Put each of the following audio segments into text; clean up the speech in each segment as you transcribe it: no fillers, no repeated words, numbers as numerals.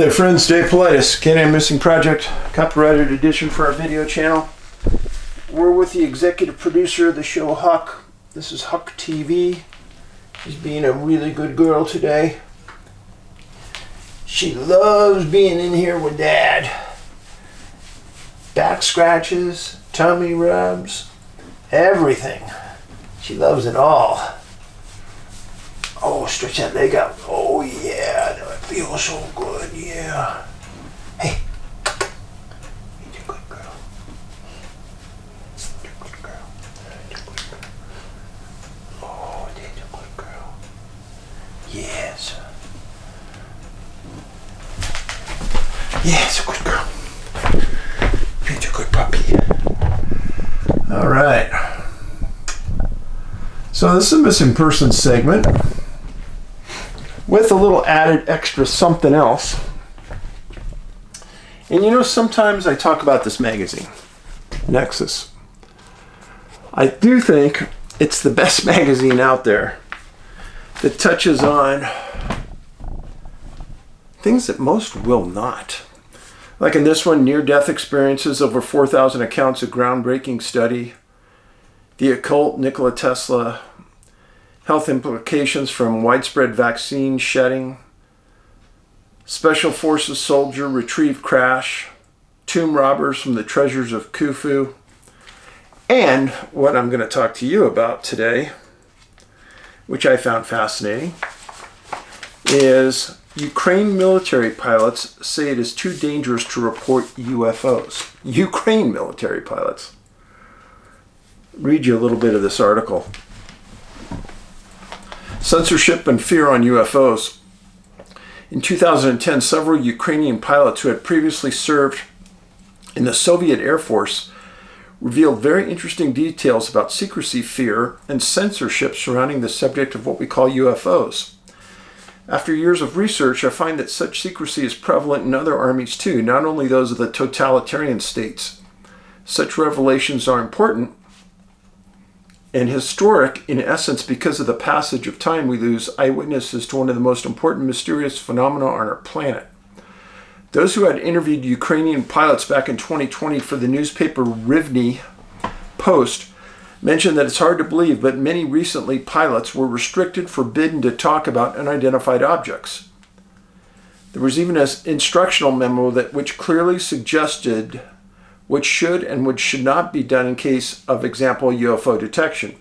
Hey friends, Dave Paulides, CanAm Missing Project, copyrighted edition for our video channel. We're with the executive producer of the show, Huck. This is Huck TV. She's being a really good girl today. She loves being in here with Dad. Back scratches, tummy rubs, everything. She loves it all. Oh, stretch that leg out. Oh yeah, that feels so good, yeah. Hey, you're a good girl. You're a good girl. You're a good girl. Oh, you're a good girl. Yes. Yes, a good girl. You're a good puppy. All right. So this is a missing person segment with a little added extra something else. And you know, sometimes I talk about this magazine, Nexus. I do think it's the best magazine out there that touches on things that most will not. Like in this one, near-death experiences, over 4,000 accounts, a groundbreaking study. The occult, Nikola Tesla, health implications from widespread vaccine shedding, Special Forces soldier retrieve crash, tomb robbers from the treasures of Khufu, and what I'm going to talk to you about today, which I found fascinating, is Ukraine military pilots say it is too dangerous to report UFOs. Ukraine military pilots. Read you a little bit of this article. Censorship and fear on UFOs. In 2010, several Ukrainian pilots who had previously served in the Soviet Air Force revealed very interesting details about secrecy, fear, and censorship surrounding the subject of what we call UFOs. After years of research, I find that such secrecy is prevalent in other armies too, not only those of the totalitarian states. Such revelations are important and historic, in essence, because of the passage of time we lose eyewitnesses to one of the most important mysterious phenomena on our planet. Those who had interviewed Ukrainian pilots back in 2020 for the newspaper Rivne Post mentioned that it's hard to believe, but many recently pilots were restricted, forbidden to talk about unidentified objects. There was even an instructional memo which clearly suggested what should and what should not be done in case of, example, UFO detection.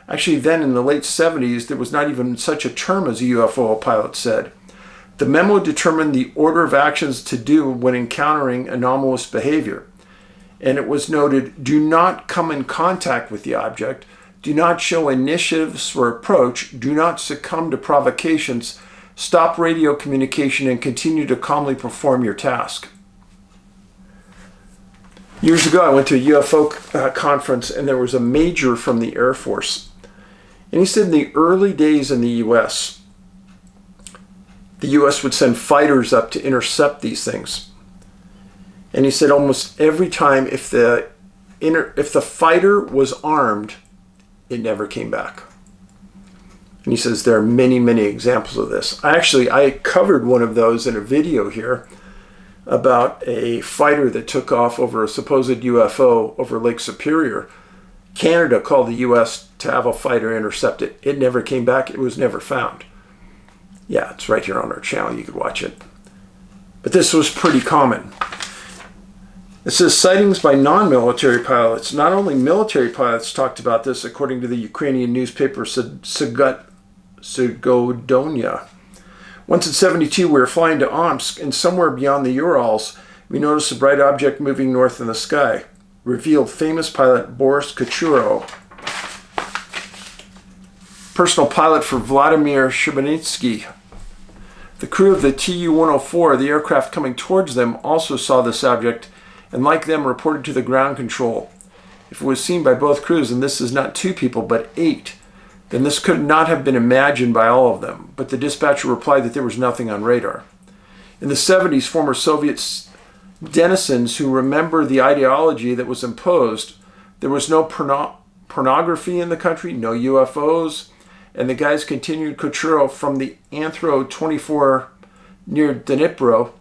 Actually, then in the late 70s, there was not even such a term as a UFO, a pilot said. The memo determined the order of actions to do when encountering anomalous behavior. And it was noted, do not come in contact with the object, do not show initiatives for approach, do not succumb to provocations, stop radio communication, and continue to calmly perform your task. Years ago, I went to a UFO conference, and there was a major from the Air Force. And he said in the early days in the U.S. would send fighters up to intercept these things. And he said almost every time, if the fighter was armed, it never came back. And he says there are many, many examples of this. I covered one of those in a video here about a fighter that took off over a supposed UFO over Lake Superior. Canada called the U.S. to have a fighter intercept it. It never came back. It was never found. Yeah, it's right here on our channel. You could watch it. But this was pretty common. It says sightings by non-military pilots. Not only military pilots talked about this, according to the Ukrainian newspaper Sugodonya. Once in 1972, we were flying to Omsk, and somewhere beyond the Urals, we noticed a bright object moving north in the sky, revealed famous pilot Boris Kochuro. Personal pilot for Vladimir Shubinitsky. The crew of the Tu-104, the aircraft coming towards them, also saw this object, and like them, reported to the ground control. If it was seen by both crews, and this is not 2 people, but 8, then this could not have been imagined by all of them, but the dispatcher replied that there was nothing on radar. In the 70s, former Soviet denizens who remember the ideology that was imposed, there was no pornography in the country, no UFOs, and the guys continued Kochuro from the Anthro 24 near Dnipro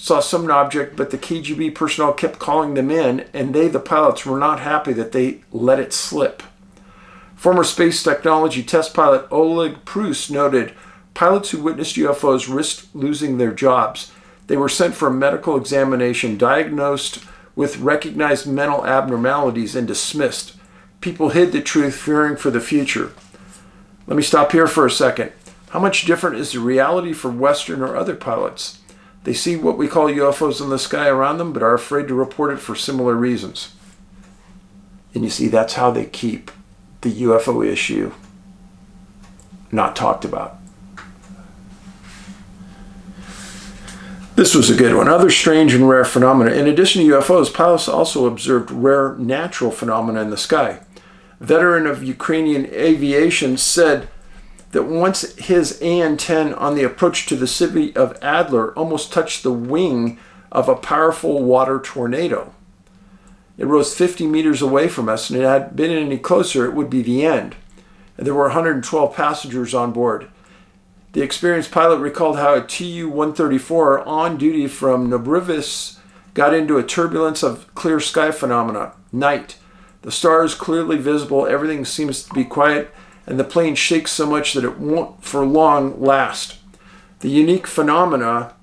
saw some object, but the KGB personnel kept calling them in, and they, the pilots, were not happy that they let it slip. Former space technology test pilot Oleg Prus noted, pilots who witnessed UFOs risked losing their jobs. They were sent for a medical examination, diagnosed with recognized mental abnormalities, and dismissed. People hid the truth, fearing for the future. Let me stop here for a second. How much different is the reality for Western or other pilots? They see what we call UFOs in the sky around them, but are afraid to report it for similar reasons. And you see, that's how they keep the UFO issue not talked about. This was a good one. Other strange and rare phenomena. In addition to UFOs, pilots also observed rare natural phenomena in the sky. A veteran of Ukrainian aviation said that once his AN-10 on the approach to the city of Adler almost touched the wing of a powerful water tornado. It rose 50 meters away from us, and if it had been any closer, it would be the end. And there were 112 passengers on board. The experienced pilot recalled how a Tu-134 on duty from Nobrivis got into a turbulence of clear sky phenomena. Night. The stars clearly visible, everything seems to be quiet, and the plane shakes so much that it won't for long last. The unique phenomena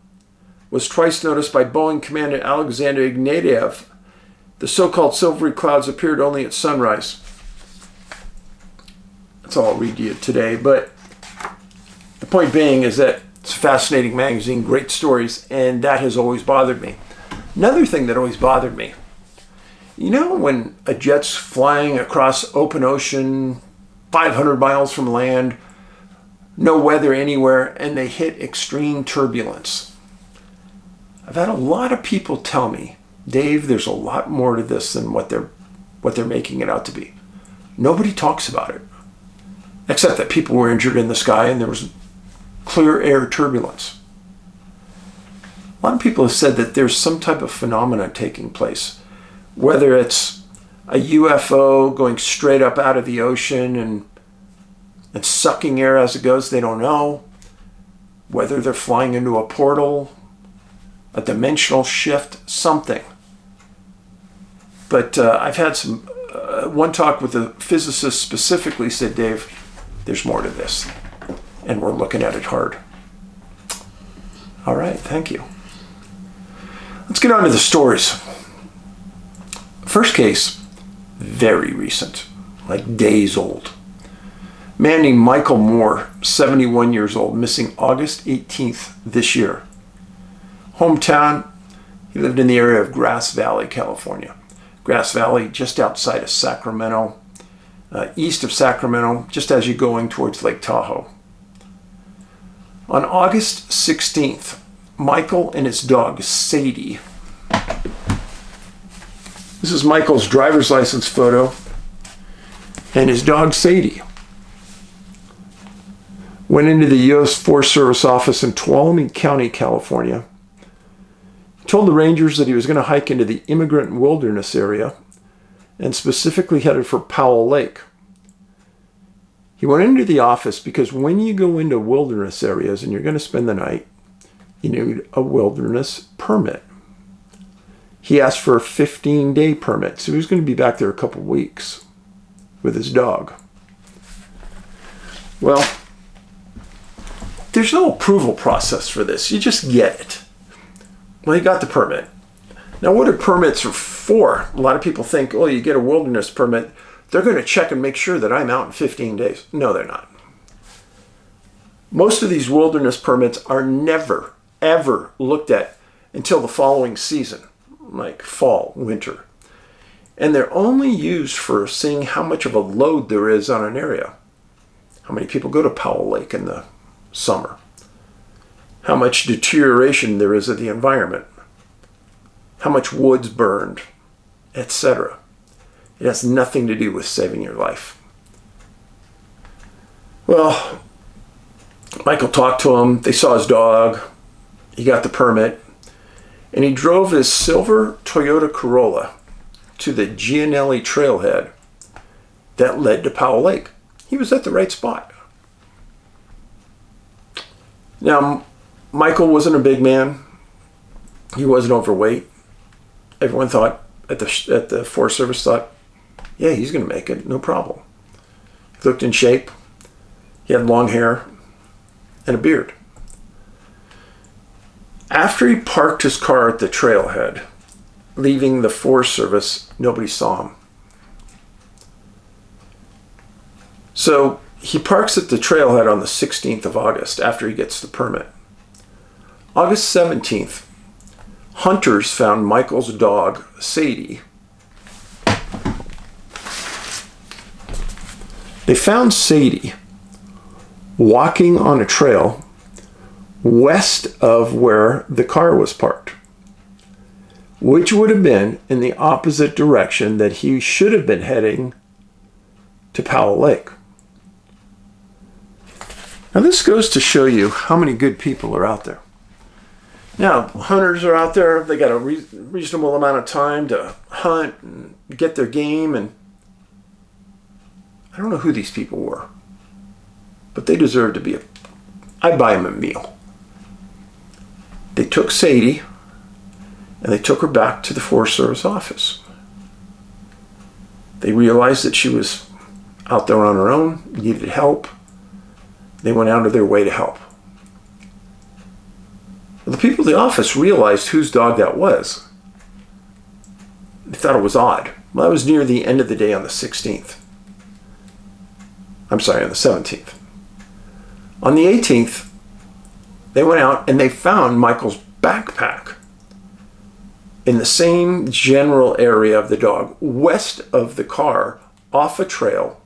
was twice noticed by Boeing Commander Alexander Ignatieff. The so-called silvery clouds appeared only at sunrise. That's all I'll read to you today, but the point being is that it's a fascinating magazine, great stories, and that has always bothered me. Another thing that always bothered me, you know when a jet's flying across open ocean, 500 miles from land, no weather anywhere, and they hit extreme turbulence. I've had a lot of people tell me, Dave, there's a lot more to this than what they're making it out to be. Nobody talks about it, except that people were injured in the sky and there was clear air turbulence. A lot of people have said that there's some type of phenomenon taking place, whether it's a UFO going straight up out of the ocean and sucking air as it goes, they don't know. Whether they're flying into a portal, a dimensional shift, something. But I've had one talk with a physicist specifically said, Dave, there's more to this, and we're looking at it hard. All right, thank you. Let's get on to the stories. First case, very recent, like days old. A man named Michael Moore, 71 years old, missing August 18th this year. Hometown, he lived in the area of Grass Valley, California. Grass Valley, just outside of Sacramento, east of Sacramento, just as you're going towards Lake Tahoe. On August 16th, Michael and his dog, Sadie. This is Michael's driver's license photo and his dog, Sadie. Went into the U.S. Forest Service office in Tuolumne County, California. Told the rangers that he was going to hike into the immigrant wilderness area and specifically headed for Powell Lake. He went into the office because when you go into wilderness areas and you're going to spend the night, you need a wilderness permit. He asked for a 15-day permit, so he was going to be back there a couple weeks with his dog. Well, there's no approval process for this. You just get it. Well, he got the permit. Now, what are permits are for? A lot of people think, oh, you get a wilderness permit, they're going to check and make sure that I'm out in 15 days. No, they're not. Most of these wilderness permits are never, ever looked at until the following season, like fall, winter. And they're only used for seeing how much of a load there is on an area. How many people go to Powell Lake in the summer? How much deterioration there is of the environment, how much wood's burned, etc. It has nothing to do with saving your life. Well, Michael talked to him, they saw his dog, he got the permit, and he drove his silver Toyota Corolla to the Gianelli trailhead that led to Powell Lake. He was at the right spot. Now, Michael wasn't a big man. He wasn't overweight. Everyone thought at the Forest Service thought, yeah, he's going to make it, no problem. He looked in shape. He had long hair and a beard. After he parked his car at the trailhead, leaving the Forest Service, nobody saw him. So he parks at the trailhead on the 16th of August after he gets the permit. August 17th, hunters found Michael's dog, Sadie. They found Sadie walking on a trail west of where the car was parked, which would have been in the opposite direction that he should have been heading to Powell Lake. Now this goes to show you how many good people are out there. Now, hunters are out there, they got a reasonable amount of time to hunt and get their game, and I don't know who these people were, but they deserve to be I'd buy them a meal. They took Sadie and they took her back to the Forest Service office. They realized that she was out there on her own, needed help. They went out of their way to help. Well, the people at the office realized whose dog that was. They thought it was odd. Well, that was near the end of the day on the 16th. I'm sorry, on the 17th. On the 18th, they went out and they found Michael's backpack in the same general area of the dog, west of the car, off a trail,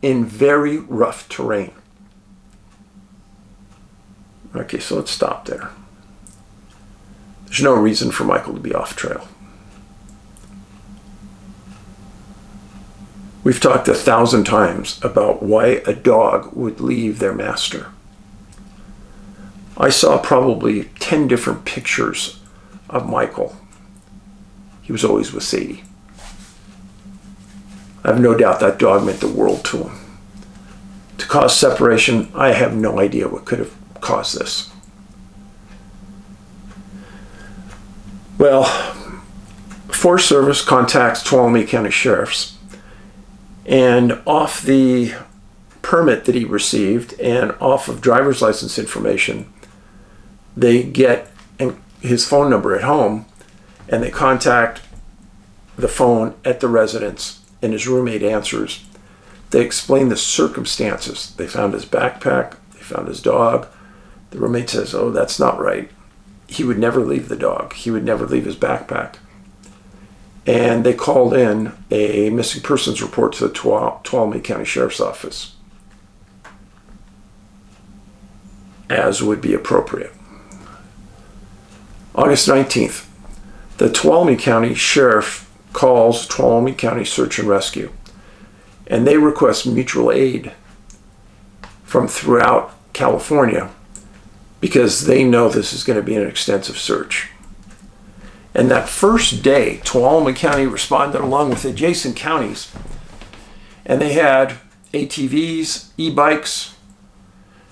in very rough terrain. Okay, so let's stop there. There's no reason for Michael to be off trail. We've talked 1,000 times about why a dog would leave their master. I saw probably 10 different pictures of Michael. He was always with Sadie. I have no doubt that dog meant the world to him. To cause separation, I have no idea what could have caused this. Well, Forest Service contacts Tuolumne County Sheriff's, and off the permit that he received and off of driver's license information, they get his phone number at home, and they contact the phone at the residence, and his roommate answers. They explain the circumstances. They found his backpack, they found his dog. The roommate says, oh, that's not right. He would never leave the dog. He would never leave his backpack. And they called in a missing persons report to the Tuolumne County Sheriff's Office, as would be appropriate. August 19th, the Tuolumne County Sheriff calls Tuolumne County Search and Rescue, and they request mutual aid from throughout California because they know this is going to be an extensive search. And that first day, Tuolumne County responded along with adjacent counties, and they had ATVs, e-bikes,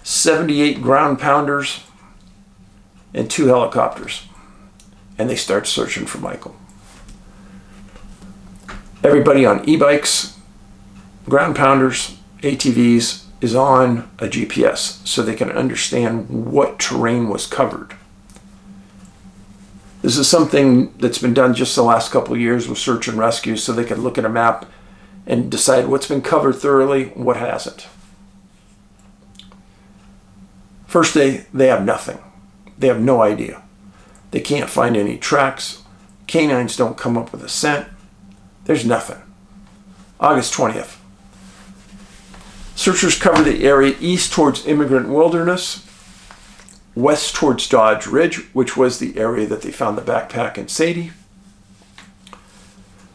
78 ground pounders, and 2 helicopters. And they start searching for Michael. Everybody on e-bikes, ground pounders, ATVs is on a GPS so they can understand what terrain was covered. This is something that's been done just the last couple of years with search and rescue, so they can look at a map and decide what's been covered thoroughly and what hasn't. First day, they have nothing. They have no idea. They can't find any tracks. Canines don't come up with a scent. There's nothing. August 20th. Searchers cover the area east towards Immigrant Wilderness, west towards Dodge Ridge, which was the area that they found the backpack and Sadie,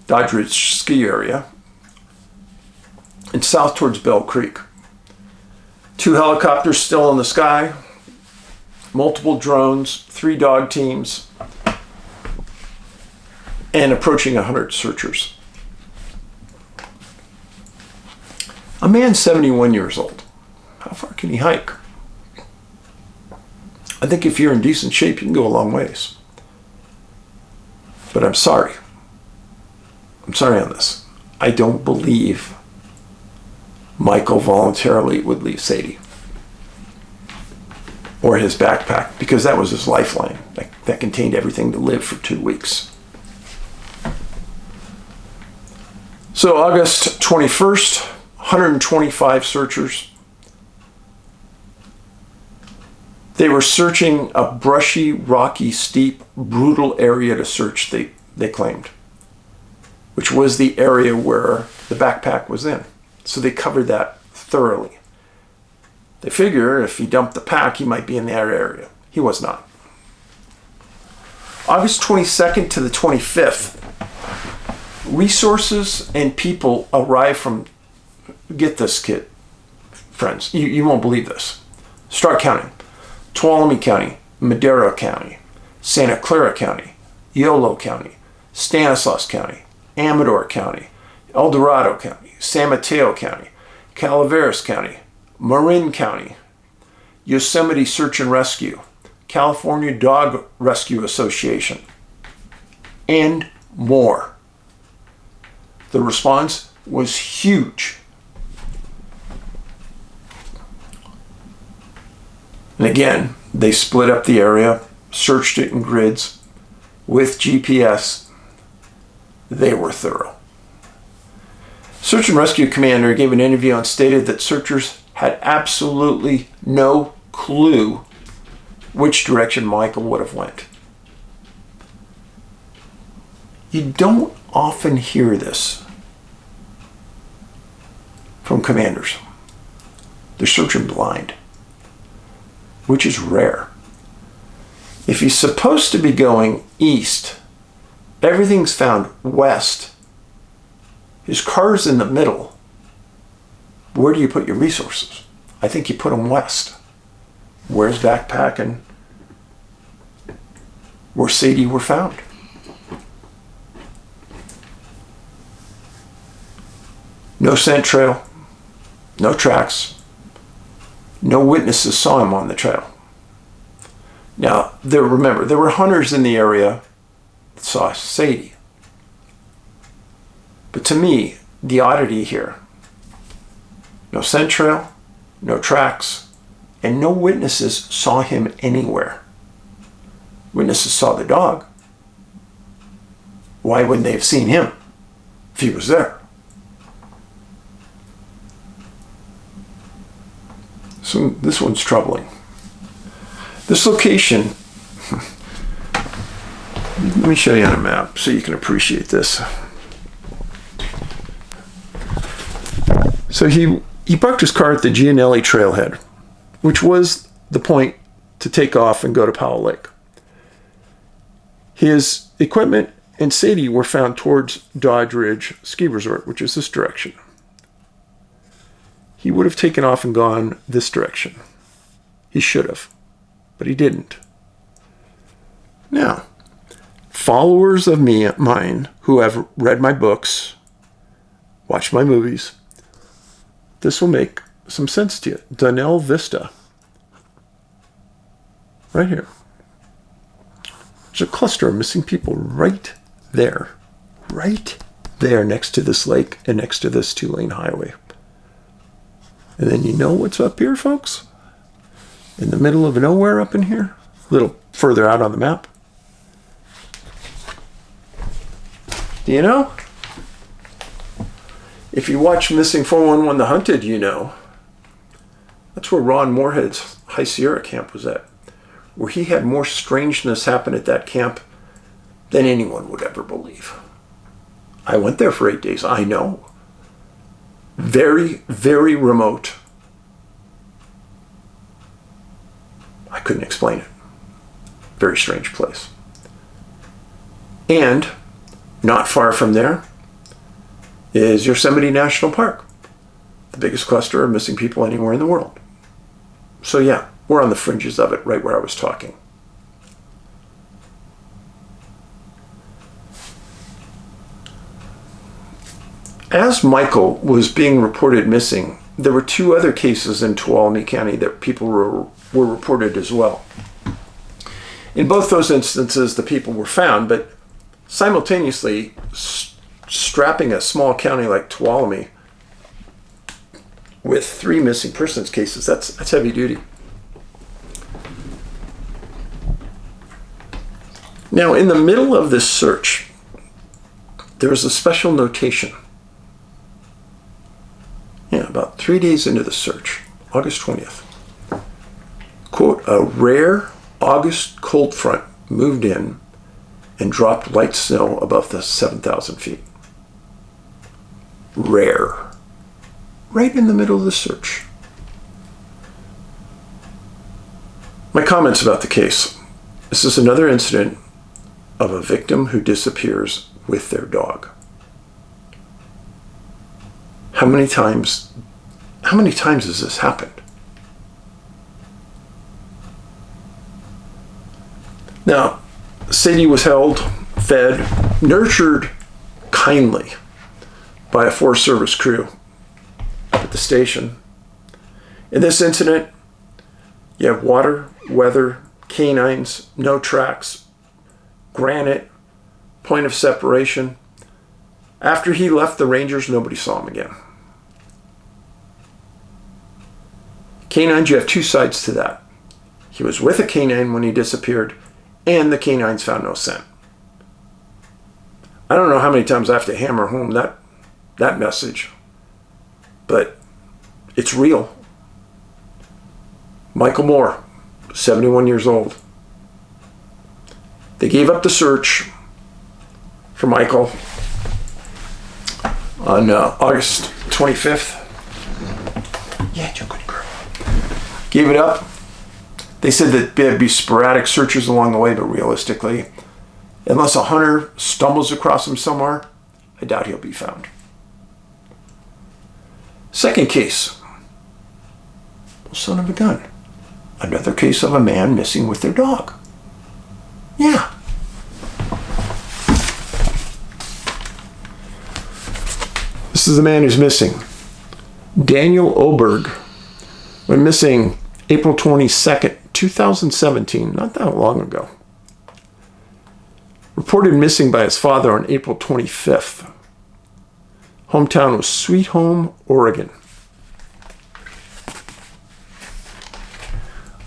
Dodge Ridge ski area, and south towards Bell Creek. 2 helicopters still in the sky, multiple drones, 3 dog teams, and approaching 100 searchers. A man 71 years old. How far can he hike? I think if you're in decent shape, you can go a long ways. But I'm sorry. I'm sorry on this. I don't believe Michael voluntarily would leave Sadie or his backpack, because that was his lifeline. That contained everything to live for 2 weeks. So August 21st, 125 searchers. They were searching a brushy, rocky, steep, brutal area to search, they claimed, which was the area where the backpack was in. So they covered that thoroughly. They figure if he dumped the pack, he might be in that area. He was not. August 22nd to the 25th, resources and people arrive from, get this, kid, friends, you won't believe this. Start counting. Tuolumne County, Madera County, Santa Clara County, Yolo County, Stanislaus County, Amador County, El Dorado County, San Mateo County, Calaveras County, Marin County, Yosemite Search and Rescue, California Dog Rescue Association, and more. The response was huge. And again, they split up the area, searched it in grids with GPS. They were thorough. Search and Rescue Commander gave an interview and stated that searchers had absolutely no clue which direction Michael would have went. You don't often hear this from commanders. They're searching blind, which is rare. If he's supposed to be going east, everything's found west. His car's in the middle. Where do you put your resources? I think you put them west. Where's backpack and where Sadie were found? No scent trail, no tracks, no witnesses saw him on the trail. Now, remember, there were hunters in the area that saw Sadie. But to me, the oddity here, no scent trail, no tracks, and no witnesses saw him anywhere. Witnesses saw the dog. Why wouldn't they have seen him if he was there? So this one's troubling. This location, let me show you on a map so you can appreciate this. So he parked his car at the Gianelli trailhead, which was the point to take off and go to Powell Lake. His equipment and Sadie were found towards Dodge Ridge Ski Resort, which is this direction. He would have taken off and gone this direction. He should have, but he didn't. Now, followers of mine who have read my books, watched my movies, this will make some sense to you. Donnell Vista. Right here. There's a cluster of missing people right there. Right there next to this lake and next to this 2-lane highway. And then you know what's up here, folks? In the middle of nowhere up in here, a little further out on the map. Do you know? If you watch Missing 411 The Hunted, you know. That's where Ron Moorhead's High Sierra camp was at, where he had more strangeness happen at that camp than anyone would ever believe. I went there for 8 days. I know. Very, very remote. I couldn't explain it. Very strange place. And not far from there is Yosemite National Park, the biggest cluster of missing people anywhere in the world. So yeah, we're on the fringes of it, right where I was talking. As Michael was being reported missing, there were 2 other cases in Tuolumne County that people were reported as well. In both those instances, the people were found, but simultaneously strapping a small county like Tuolumne with 3 missing persons cases. That's heavy duty. Now, in the middle of this search, there was a special notation. Yeah, about 3 days into the search, August 20th. Quote, a rare August cold front moved in and dropped light snow above the 7,000 feet. Rare. Right in the middle of the search. My comments about the case. This is another incident of a victim who disappears with their dog. How many times has this happened? Now, Sadie was held, fed, nurtured kindly by a Forest Service crew at the station. In this incident, you have water, weather, canines, no tracks, granite, point of separation. After he left the Rangers, nobody saw him again. Canines, you have 2 sides to that. He was with a canine when he disappeared, and the canines found no scent. I don't know how many times I have to hammer home that message, but it's real. Michael Moore, 71 years old. They gave up the search for Michael on August 25th. Yeah, you're a good girl. Gave it up. They said that there'd be sporadic searches along the way, but realistically, unless a hunter stumbles across him somewhere, I doubt he'll be found. Second case. Well, son of a gun. Another case of a man missing with their dog. Yeah. This is the man who's missing. Daniel Oberg went missing April 22nd, 2017, not that long ago. Reported missing by his father on April 25th. Hometown was Sweet Home, Oregon.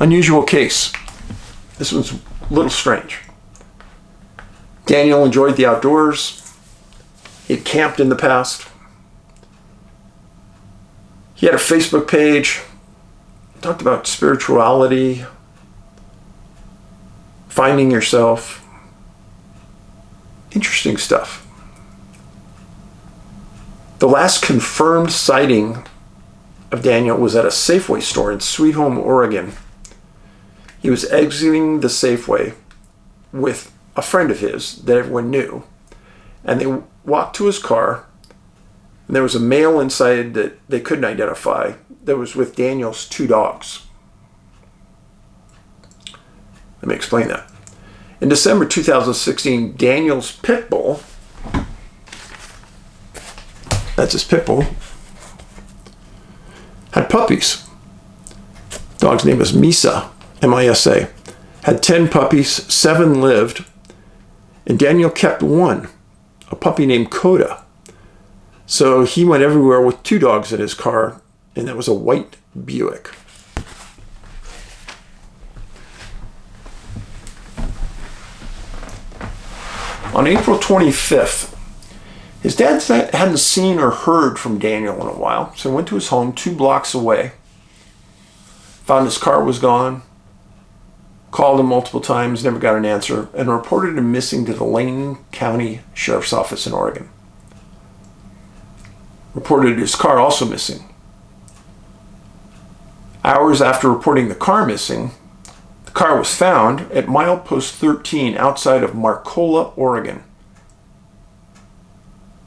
Unusual case. This one's a little strange. Daniel enjoyed the outdoors. He had camped in the past. He had a Facebook page. Talked about spirituality, finding yourself. Interesting stuff. The last confirmed sighting of Daniel was at a Safeway store in Sweet Home, Oregon. He was exiting the Safeway with a friend of his that everyone knew, and they walked to his car, and there was a male inside that they couldn't identify that was with Daniel's 2 dogs. Let me explain that. In December 2016, Daniel's pit bull, that's his pit bull, had puppies. Dog's name was Misa, M-I-S-A. Had 10 puppies, 7 lived, and Daniel kept 1, a puppy named Coda. So he went everywhere with 2 dogs in his car, and that was a white Buick. On April 25th, his dad hadn't seen or heard from Daniel in a while, so he went to his home 2 blocks away, found his car was gone, called him multiple times, never got an answer, and reported him missing to the Lane County Sheriff's Office in Oregon. Reported his car also missing. Hours after reporting the car missing, the car was found at milepost 13 outside of Marcola, Oregon.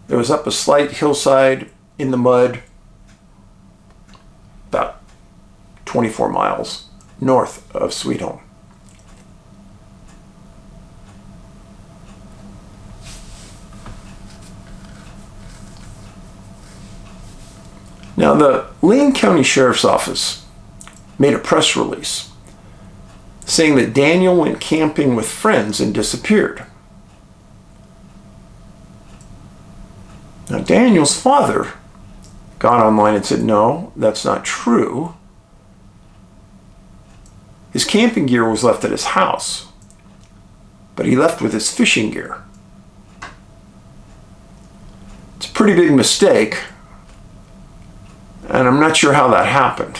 It was up a slight hillside in the mud, about 24 miles north of Sweet Home. Now, the Lane County Sheriff's Office made a press release saying that Daniel went camping with friends and disappeared. Now, Daniel's father got online and said, no, that's not true. His camping gear was left at his house, but he left with his fishing gear. It's a pretty big mistake, and I'm not sure how that happened.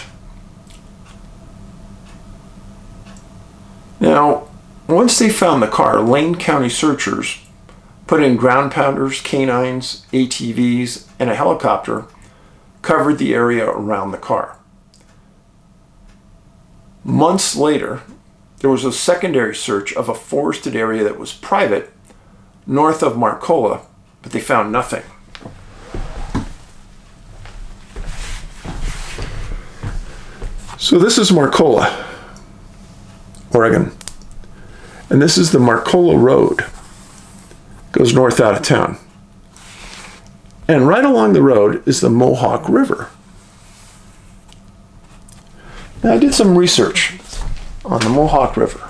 Now, once they found the car, Lane County searchers put in ground pounders, canines, ATVs, and a helicopter covered the area around the car. Months later, there was a secondary search of a forested area that was private north of Marcola, but they found nothing. So this is Marcola, Oregon. And this is the Marcola Road. Goes north out of town. And right along the road is the Mohawk River. Now, I did some research on the Mohawk River.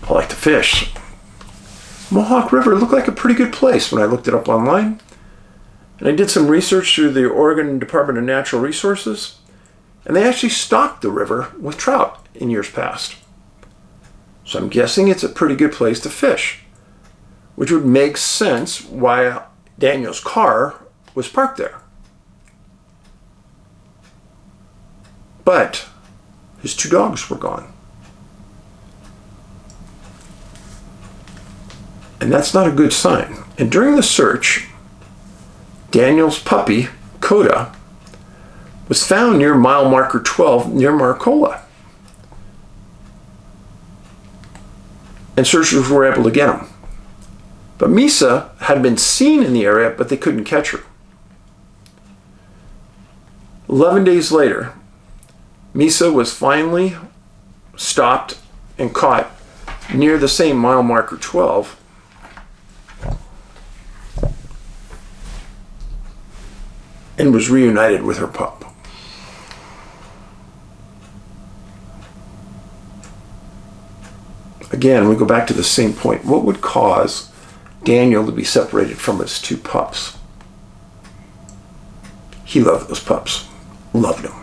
I like to fish. Mohawk River looked like a pretty good place when I looked it up online. And I did some research through the Oregon Department of Natural Resources. And they actually stocked the river with trout in years past. So I'm guessing it's a pretty good place to fish, which would make sense why Daniel's car was parked there. But his 2 dogs were gone. And that's not a good sign. And during the search, Daniel's puppy, Coda, was found near mile marker 12 near Marcola. And searchers were able to get him. But Misa had been seen in the area, but they couldn't catch her. 11 days later, Misa was finally stopped and caught near the same mile marker 12. And was reunited with her pup. Again, we go back to the same point. What would cause Daniel to be separated from his 2 pups? He loved those pups. Loved them.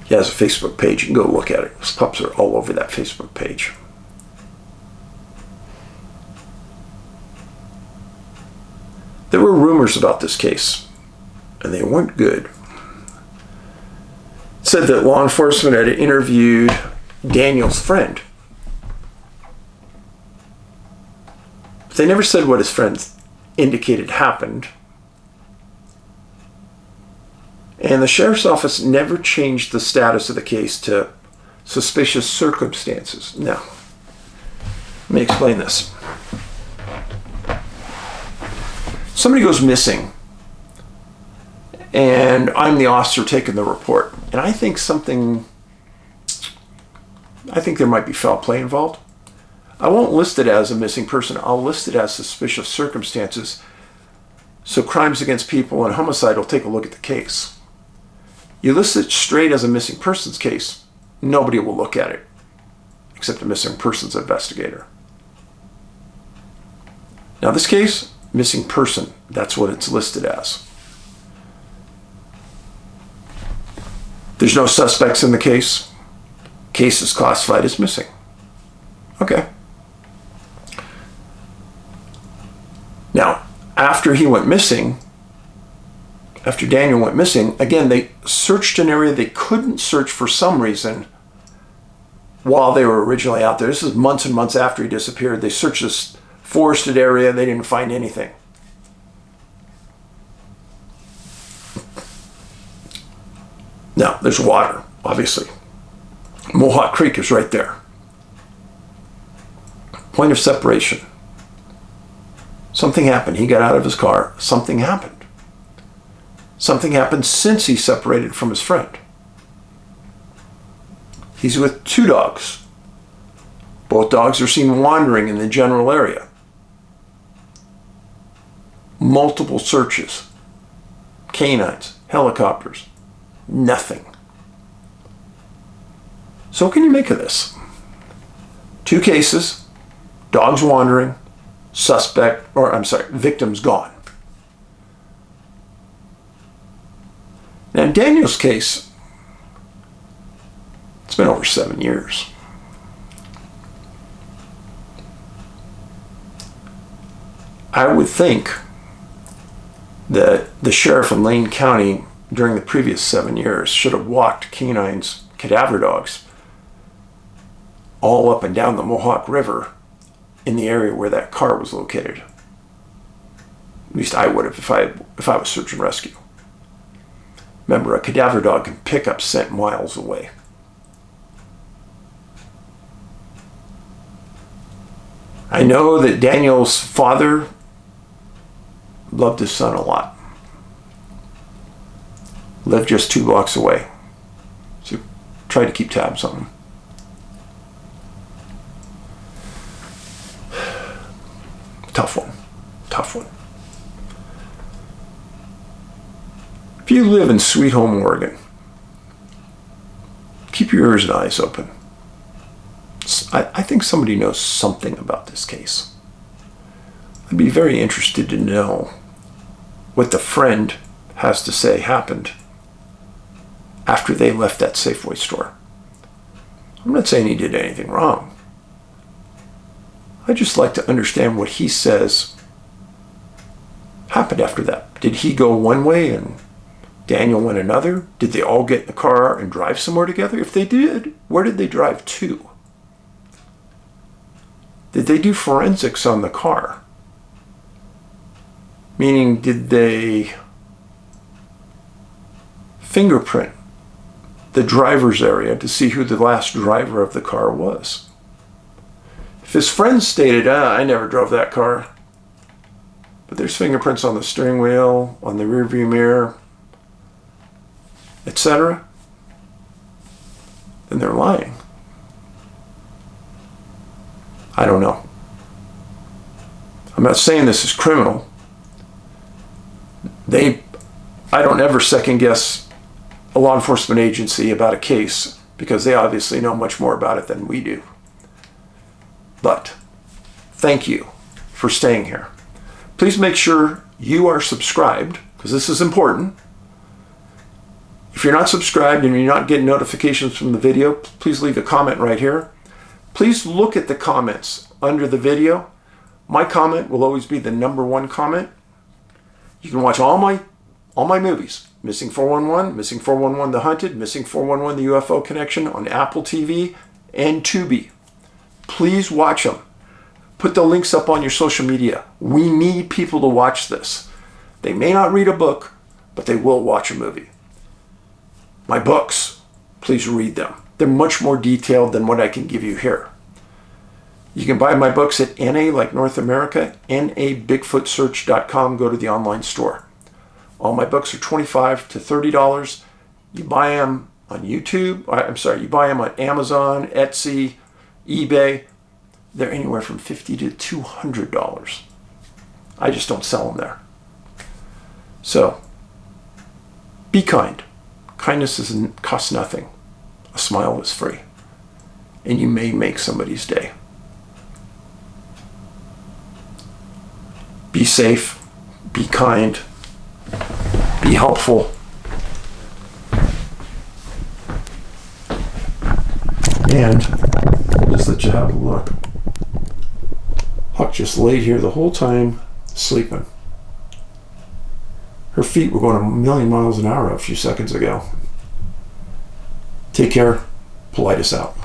He has a Facebook page. You can go look at it. His pups are all over that Facebook page. There were rumors about this case, and they weren't good. It said that law enforcement had interviewed Daniel's friend. They never said what his friend indicated happened. And the sheriff's office never changed the status of the case to suspicious circumstances. Now, let me explain this. Somebody goes missing, and I'm the officer taking the report. And I think there might be foul play involved. I won't list it as a missing person. I'll list it as suspicious circumstances. So crimes against people and homicide will take a look at the case. You list it straight as a missing persons case, nobody will look at it except a missing persons investigator. Now this case, missing person, that's what it's listed as. There's no suspects in the case. Case is classified as missing. Okay. Now, after he went missing, after Daniel went missing, again, they searched an area they couldn't search for some reason while they were originally out there. This is months and months after he disappeared. They searched this forested area. They didn't find anything. Now, there's water, obviously. Mohawk Creek is right there. Point of separation. Something happened. He got out of his car. Something happened. Something happened since he separated from his friend. He's with 2 dogs. Both dogs are seen wandering in the general area. Multiple searches. Canines, helicopters. Nothing. So what can you make of this? 2 cases, dogs wandering, victim's gone. Now in Daniel's case, it's been over 7 years. I would think that the sheriff in Lane County during the previous 7 years should have walked canines, cadaver dogs, all up and down the Mohawk River in the area where that car was located. At least I would have if I was search and rescue. Remember, a cadaver dog can pick up scent miles away. I know that Daniel's father loved his son a lot. Lived just 2 blocks away. So try to keep tabs on him. Tough one. Tough one. If you live in Sweet Home, Oregon, keep your ears and eyes open. I think somebody knows something about this case. I'd be very interested to know what the friend has to say happened after they left that Safeway store. I'm not saying he did anything wrong. I'd just like to understand what he says happened after that. Did he go one way and Daniel went another? Did they all get in the car and drive somewhere together? If they did, where did they drive to? Did they do forensics on the car? Meaning, did they fingerprint the driver's area to see who the last driver of the car was? If his friends stated, I never drove that car, but there's fingerprints on the steering wheel, on the rearview mirror, etc., then they're lying. I don't know. I'm not saying this is criminal. I don't ever second guess a law enforcement agency about a case because they obviously know much more about it than we do. But thank you for staying here. Please make sure you are subscribed because this is important. If you're not subscribed and you're not getting notifications from the video, please leave a comment right here. Please look at the comments under the video. My comment will always be the #1 comment. You can watch all my movies. Missing 411, Missing 411 The Hunted, Missing 411 The UFO Connection on Apple TV and Tubi. Please watch them. Put the links up on your social media. We need people to watch this. They may not read a book, but they will watch a movie. My books, please read them. They're much more detailed than what I can give you here. You can buy my books at NA, like North America, nabigfootsearch.com. Go to the online store. All my books are $25 to $30. You buy them on YouTube. You buy them on Amazon, Etsy, eBay. They're anywhere from $50 to $200. I just don't sell them there. So, be kind. Kindness costs nothing. A smile is free. And you may make somebody's day. Be safe. Be kind. Be helpful. And I'll just let you have a look. Huck just laid here the whole time, sleeping. Her feet were going a million miles an hour a few seconds ago. Take care. Paulides out.